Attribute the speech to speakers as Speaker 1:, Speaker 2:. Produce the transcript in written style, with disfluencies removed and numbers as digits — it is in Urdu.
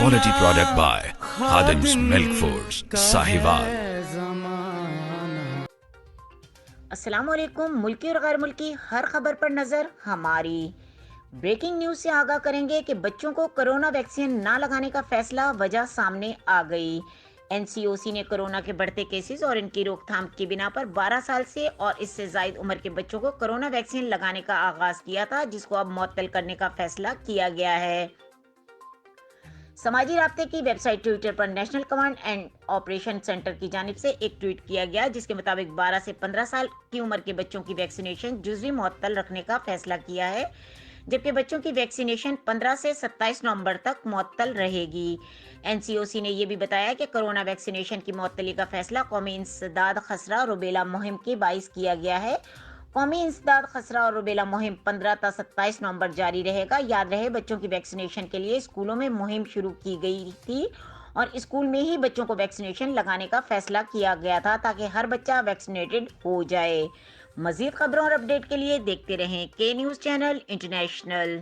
Speaker 1: quality product by Khadim's Milk Foods, Sahiwal.
Speaker 2: السلام علیکم. ملکی اور غیر ملکی ہر خبر پر نظر ہماری. بریکنگ نیوز سے آگاہ کریں گے کہ بچوں کو کرونا ویکسین نہ لگانے کا فیصلہ وجہ سامنے آ گئی. این سی او سی نے کرونا کے بڑھتے کیسز اور ان کی روک تھام کی بنا پر 12 سال سے اور اس سے زائد عمر کے بچوں کو کرونا ویکسین لگانے کا آغاز کیا تھا، جس کو اب معطل کرنے کا فیصلہ کیا گیا ہے. سماجی رابطے کی ویب سائٹ ٹویٹر پر national command and operation centre کی جانب سے ایک ٹویٹ کیا گیا، جس کے مطابق 12 سے 15 سال کی عمر کے بچوں کی ویکسینیشن جزوی معطل رکھنے کا فیصلہ کیا ہے، جبکہ بچوں کی ویکسینیشن 15 سے 27 نومبر تک معطل رہے گی. این سی او سی نے یہ بھی بتایا کہ کرونا ویکسینیشن کی معطلی کا فیصلہ قومی انسداد خسرہ روبیلا مہم کے باعث کیا گیا ہے. قومی انسداد خسرہ اور روبیلا مہم 15 تا 27 نومبر جاری رہے گا. یاد رہے، بچوں کی ویکسینیشن کے لیے اسکولوں میں مہم شروع کی گئی تھی اور اسکول میں ہی بچوں کو ویکسینیشن لگانے کا فیصلہ کیا گیا تھا تاکہ ہر بچہ ویکسینیٹڈ ہو جائے. مزید خبروں اور اپڈیٹ کے لیے دیکھتے رہیں کے نیوز چینل انٹرنیشنل.